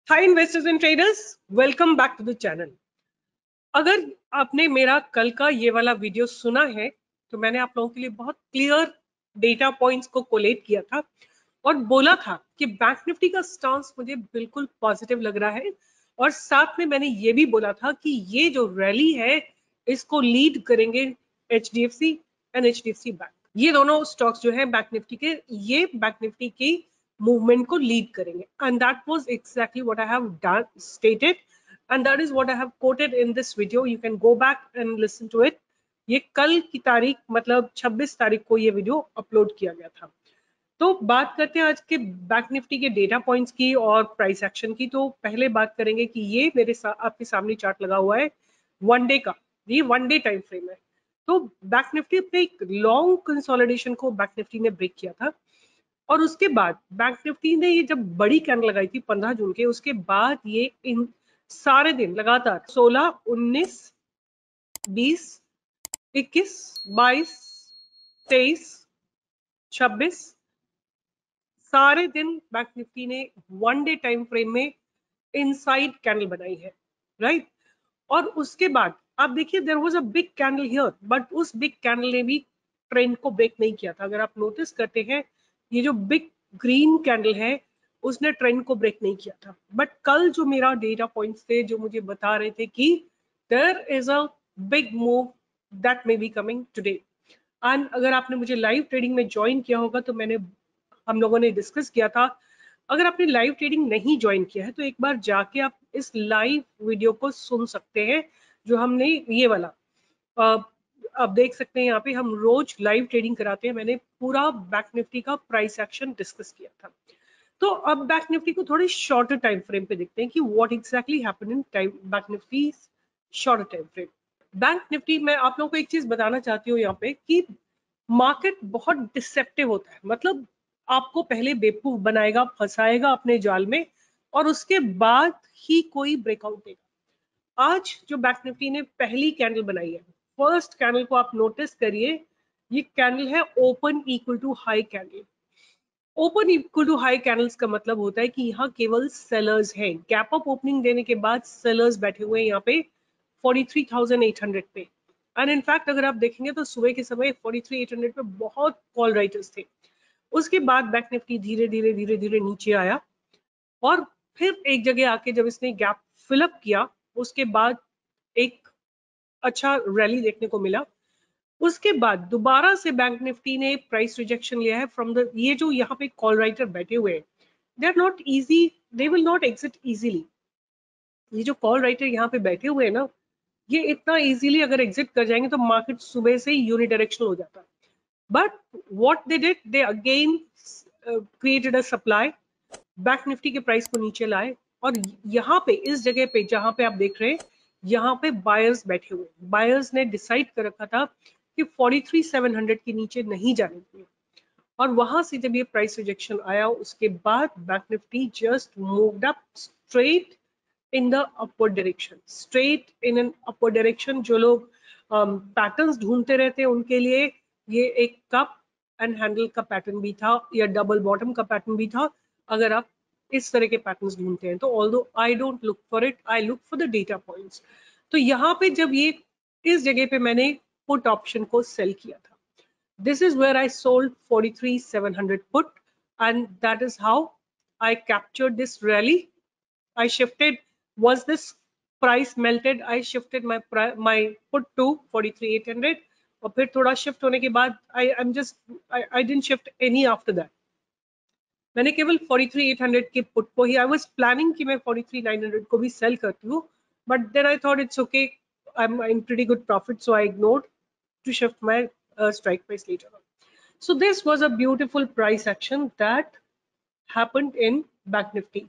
Hi investors and traders, welcome back to the channel. अगर आपने मेरा कल का ये वाला वीडियो सुना है तो मैंने आप लोगों के लिए बहुत क्लियर डेटा पॉइंट्स को कोलेट किया था और बोला था कि बैंक निफ्टी का स्टांस मुझे बिल्कुल पॉजिटिव लग रहा है। और साथ में मैंने ये भी बोला था कि ये जो रैली है इसको लीड करेंगे HDFC एंड HDFC बैंक। ये दोनों स्टॉक्स जो है बैंक निफ्टी के, ये बैंक निफ्टी की मूवमेंट को लीड करेंगे। And that was exactly what I have done stated and that is what I have quoted in this video. You can go back and listen to it. ये कल की तारीख मतलब 26 तारीख को ये वीडियो अपलोड किया गया था। तो बात करते हैं आज के बैंक निफ्टी के डेटा पॉइंट्स की और प्राइस एक्शन की। तो पहले बात करेंगे कि ये मेरे आपके सामने चार्ट लगा हुआ है वन डे का, ये वन डे टाइम फ्रेम है। तो बैंक निफ्टी अपने एक लॉन्ग कंसोलिडेशन को बैंक निफ्टी ने ब्रेक किया था और उसके बाद बैंक निफ्टी ने ये जब बड़ी कैंडल लगाई थी 15 जून के, उसके बाद ये इन सारे दिन लगातार 16, 19, 20, 21, 22, 23, 26 सारे दिन बैंक निफ्टी ने वन डे टाइम फ्रेम में इनसाइड कैंडल बनाई है, राइट। और उसके बाद आप देखिए there was a big candle here, but उस बिग कैंडल ने भी ट्रेंड को ब्रेक नहीं किया था। अगर आप नोटिस करते हैं ये जो बिग ग्रीन कैंडल है उसने ट्रेंड को ब्रेक नहीं किया था। बट कल जो मेरा डेटा पॉइंट्स थे जो मुझे बता रहे थे कि there is a big move that may be coming today. And अगर आपने मुझे लाइव ट्रेडिंग में ज्वाइन किया होगा तो हम लोगों ने डिस्कस किया था। अगर आपने लाइव ट्रेडिंग नहीं ज्वाइन किया है तो एक बार जाके आप इस लाइव वीडियो को सुन सकते हैं जो हमने ये वाला आप देख सकते हैं। यहाँ पे हम रोज लाइव ट्रेडिंग कराते हैं। मैंने पूरा बैंक निफ्टी का प्राइस एक्शन डिस्कस किया था। तो अब बैंक निफ्टी को थोड़े शॉर्टर टाइम फ्रेम पे देखते हैं कि what exactly happened in time bank Nifty shorter time frame. Bank Nifty में आप लोगों को एक चीज बताना चाहती हूँ यहाँ पे कि मार्केट बहुत डिसेप्टिव होता है। मतलब आपको पहले बेवकूफ बनाएगा, फंसाएगा अपने जाल में और उसके बाद ही कोई ब्रेकआउट देगा। आज जो बैंक निफ्टी ने पहली कैंडल बनाई है, फर्स्ट कैंडल को आप नोटिस करिए। ये कैंडल है open equal to high candle. Open equal to high candles का मतलब होता है कि यहाँ केवल सेलर्स हैं। गैप अप ओपनिंग देने के बाद सेलर्स बैठे हुए हैं यहाँ पे 43,800 पे। एंड इनफैक्ट अगर आप देखेंगे तो सुबह के समय 43,800 पे बहुत कॉल राइटर्स थे। उसके बाद बैंक निफ्टी धीरे धीरे धीरे धीरे नीचे आया और फिर एक जगह आके जब इसने गैप फिलअप किया उसके बाद एक अच्छा रैली देखने को मिला। उसके बाद दोबारा से बैंक निफ्टी ने प्राइस रिजेक्शन लिया है फ्रॉम द, ये जो यहाँ पे कॉल राइटर बैठे हुए हैं they are not easy, they will not exit easily. ये जो कॉल राइटर यहाँ पे बैठे हुए हैं ना, ये इतना इजीली अगर एग्जिट कर जाएंगे तो मार्केट सुबह से ही यूनिडायरेक्शनल हो जाता है। But what they did, they again created a supply, bank Nifty के प्राइस को नीचे लाए और यहाँ पे इस जगह पे जहां पे आप देख रहे हैं यहाँ पे बायर्स बैठे हुए, बायर्स ने डिसाइड कर रखा था कि 43,700 के नीचे नहीं जाने चाहिए। और वहां से जब ये प्राइस रिजेक्शन आया उसके बाद bank Nifty just moved up straight in the upward direction, straight in an upward direction। जो लोग पैटर्न्स ढूंढते रहते हैं उनके लिए ये एक कप एंड हैंडल का पैटर्न भी था या डबल बॉटम का पैटर्न भी था। अगर आप इस तरह के पैटर्न्स ढूंढते हैं तो although I don't look for it, I look for the data points. तो यहाँ पे जब ये इस जगह पे मैंने पुट ऑप्शन को सेल किया था, this is where I sold 43,700 put and that is how I captured this rally. I shifted, once this price melted, I shifted my put to 43,800 और फिर थोड़ा शिफ्ट होने के बाद I didn't shift any after that। मैंने केवल 43,800 के put को ही, I was planning कि मैं 43,900 को भी सेल करती हूँ, but then I thought it's okay, I'm in pretty good profit, so I ignored to shift my strike price later on. So this was a beautiful price action that happened in Bank Nifty।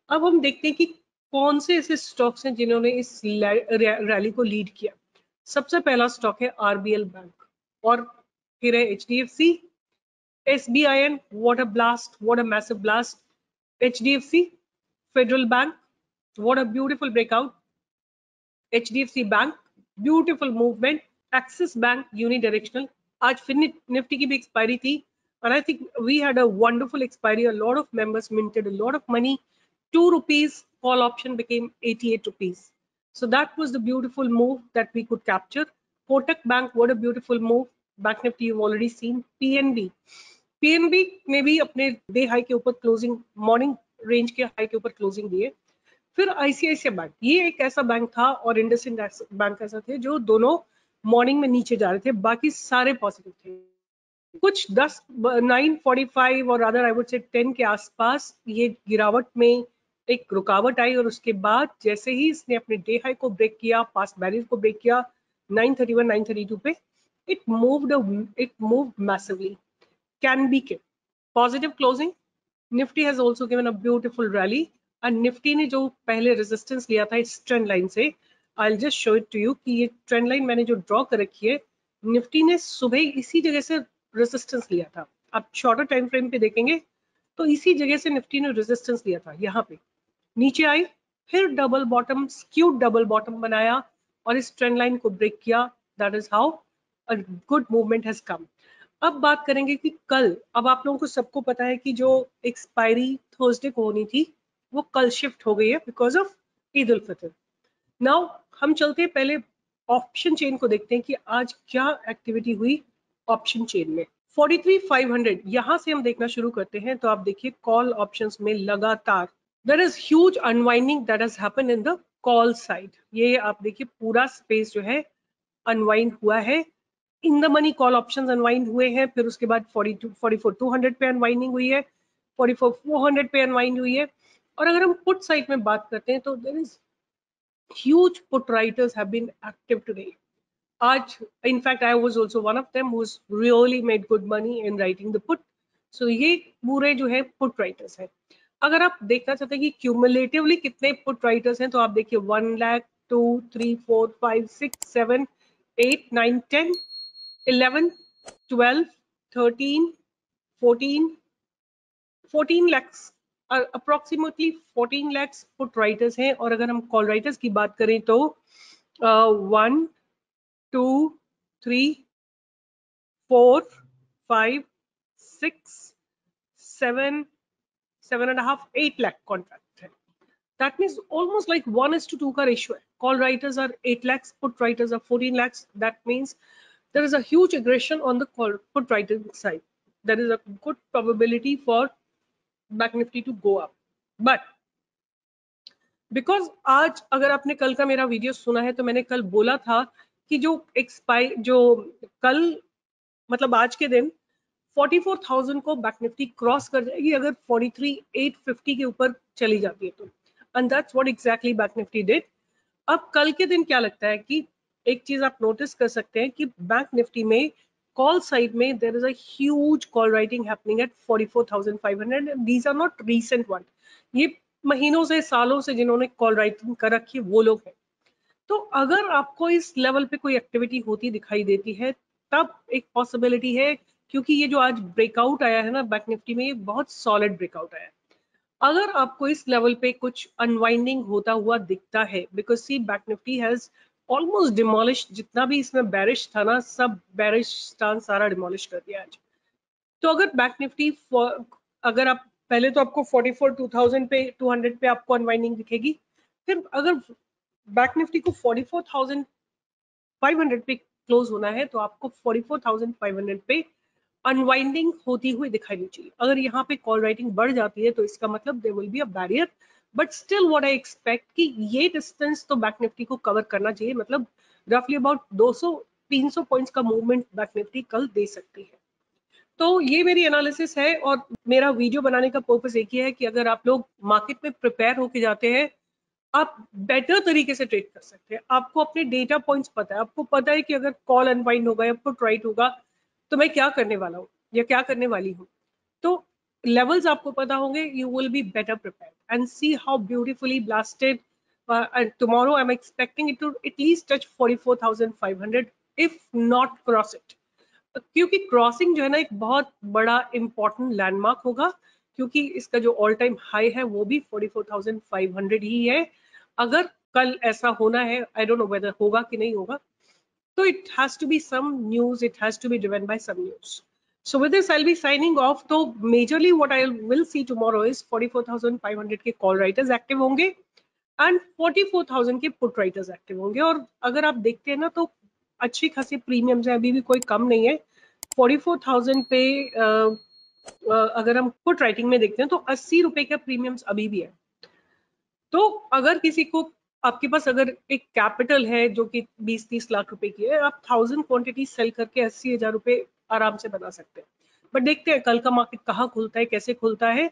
अब हम देखते हैं कि कौन से ऐसे stocks हैं जिन्होंने इस रैली को लीड किया। सबसे पहला स्टॉक है RBL बैंक और फिर है HDFC, SBIN, what a blast, what a massive blast, HDFC, Federal Bank, what a beautiful breakout, HDFC Bank, beautiful movement, Axis Bank, unidirectional। आज फिर निफ्टी की भी एक्सपायरी थी and I think we had a wonderful expiry, a lot of members minted a lot of money, 2 rupees call option became 88 rupees. So that was the beautiful move that we could capture. Kotak Bank, what a beautiful move. Bank Nifty you've already seen. PNB ने भी अपने day high के ऊपर closing, morning range के high के ऊपर closing दिए. फिर आईसीआईसीआई बैंक, ये एक ऐसा बैंक था, और इंडसइंड बैंक ऐसा थे जो दोनों मॉर्निंग में नीचे जा रहे थे, बाकी सारे पॉजिटिव थे. कुछ 9:45 और अदर आई वुड से 10 के आसपास ये गिरावट में एक रुकावट आई, और उसके बाद जैसे ही इसने अपने डे हाई को ब्रेक किया, पास्ट बैरियर को ब्रेक किया 931 932 पे, it moved massively. Can be kept. Positive closing. Nifty has also given a beautiful rally. And Nifty ने जो पहले resistance लिया था इस trend line से, I'll just show it to you कि ये trend line मैंने जो draw कर रखी है, Nifty ने सुबह इसी जगह से resistance लिया था. आप shorter time frame पे देखेंगे तो इसी जगह से Nifty ने resistance लिया था, यहाँ पे नीचे आई, फिर double bottom, skewed double bottom बनाया और इस ट्रेंड लाइन को ब्रेक किया. That is how a good movement has come. अब बात करेंगे कि कल, अब आप लोगों को सबको पता है कि जो एक्सपायरी थर्सडे को होनी थी वो कल शिफ्ट हो गई है because of Eid ul Fitr. Now हम चलते हैं पहले ऑप्शन चेन को देखते हैं कि आज क्या एक्टिविटी हुई ऑप्शन चेन में. 43,500 यहां से हम देखना शुरू करते हैं तो आप देखिए कॉल ऑप्शंस में लगातार there is huge unwinding that has happened in the call side. ये आप देखिए पूरा स्पेस जो है अनवाइंड हुआ है. In the money call options unwind हुए हैं, फिर उसके बाद 44,200 पे अनवाइंडिंग हुई है, 44,400 पे अनवाइंड हुई है. और अगर हम पुट साइड में बात करते हैं तो there is huge put writers have been active today. आज in fact I was also one of them who really made good money in writing the put. So ये पूरे जो है पुट राइटर्स हैं. अगर आप देखना चाहते हैं कि क्यूमुलेटिवली कितने पुट राइटर्स हैं तो आप देखिए 1 lakh 2 3 4 5 6 7 8 9 10 11 12 13 14 lakhs, approximately 14 lakhs put writers हैं. और अगर हम कॉल राइटर्स की बात करें तो 1 2 3 4 5 6 7 7.5 8 lakh कॉन्ट्रैक्ट है. That means almost like 1:2 का रेशियो है. Call writers are 8 lakhs, put writers are 14 lakhs. That means there is a huge aggression on the put writing side. There is a good probability for Bank Nifty to go up. But because आज अगर आपने कल का मेरा video सुना है तो मैंने कल बोला था कि जो कल मतलब आज के दिन 44,000 को बैंक निफ्टी क्रॉस कर जाएगी अगर 43,850 के ऊपर चली जाती है तो. And that's what exactly bank Nifty did. अब कल के दिन क्या लगता है कि एक चीज आप नोटिस कर सकते हैं कि बैंक निफ्टी में कॉल साइड में there is a huge call writing happening at 44,500. These are not recent one, ये महीनों से सालों से जिन्होंने कॉल राइटिंग कर रखी है वो लोग हैं. तो अगर आपको इस लेवल पे कोई एक्टिविटी होती दिखाई देती है तब एक पॉसिबिलिटी है, क्योंकि ये जो आज ब्रेकआउट आया है ना बैंक निफ्टी में, ये बहुत सॉलिड ब्रेकआउट आया है. अगर आपको इस लेवल पे कुछ अनवाइंडिंग होता हुआ दिखता है, because see bank Nifty has almost demolish, जितना भी इसमें बैरिश था ना, सब बैरिश स्टांस सारा डिमोलिश कर दिया आज. तो अगर बैंक निफ्टी अगर आप पहले तो आपको 44,200 पे 200 पे आपको अनवाइंडिंग दिखेगी, फिर अगर बैंक निफ्टी को 44,500 पे क्लोज होना है तो आपको 44,500 पे अनवाइंडिंग होती हुई दिखाई नहीं चाहिए. अगर यहाँ पे कॉल राइटिंग बढ़ जाती है तो इसका मतलब there will be a barrier. But still what I expect कि ये डिस्टेंस तो बैंक निफ्टी को कवर करना चाहिए, मतलब रफली अबाउट 200-300 पॉइंट्स का मूवमेंट बैंक निफ्टी कल दे सकती है. तो ये मेरी एनालिसिस है और मेरा वीडियो बनाने का पर्पस एक ही है कि अगर आप लोग मार्केट में प्रिपेयर होके जाते हैं आप बेटर तरीके से ट्रेड कर सकते हैं. आपको अपने डेटा पॉइंट्स पता है, आपको पता है कि अगर कॉल अनवाइंड होगा या पुट राइट होगा तो मैं क्या करने वाला हूँ या क्या करने वाली हूँ. तो लेवल्स आपको पता होंगे, you will be better prepared and see how beautifully blasted. tomorrow I'm expecting it to at least touch 44,500 if not cross it. क्योंकि क्रॉसिंग जो है ना एक बहुत बड़ा इंपॉर्टेंट लैंडमार्क होगा, क्योंकि इसका जो ऑल टाइम हाई है वो भी 44,500 ही है. अगर कल ऐसा होना है, आई डोंट नो वेदर होगा कि नहीं होगा, तो it has to be some news, it has to be driven by some news. So with this, I'll be signing off. तो majorly what I will see tomorrow is 44,500 के call writers active होंगे and 44,000 के put writers active होंगे. और अगर आप देखते हैं ना तो अच्छी खासी प्रीमियम्स है, अभी भी कोई कम नहीं है. 44,000 पे अगर हम पुट राइटिंग में देखते हैं तो 80 रुपए का प्रीमियम्स अभी भी है. तो अगर किसी को, आपके पास अगर एक कैपिटल है जो कि 20-30 लाख रुपए की है, आप 1000 क्वांटिटी सेल करके 80,000 रुपए आराम से बना सकते हैं. बट देखते हैं कल का मार्केट कहाँ खुलता है, कैसे खुलता है.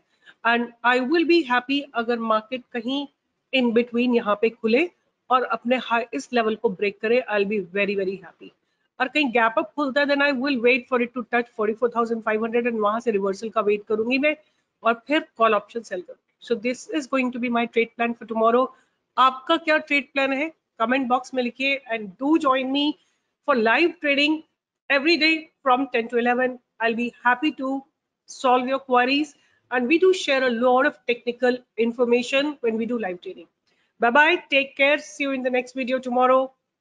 And I will be happy अगर मार्केट कहीं इन बिटवीन यहाँ पे खुले और अपने हाईएस्ट लेवल को ब्रेक करे. I will be very very happy. और कहीं गैप अप खुलता है then I will wait for it to touch 44,500 and वहां से रिवर्सल का वेट करूंगी मैं और फिर कॉल ऑप्शन सेल करूंगी. So this is going to be my trade plan for tomorrow. आपका क्या ट्रेड प्लान है कमेंट बॉक्स में लिखिए and do join me for live trading every day from 10 to 11. I'll be happy to solve your queries and we do share a lot of technical information when we do live trading. Bye bye, take care, see you in the next video tomorrow.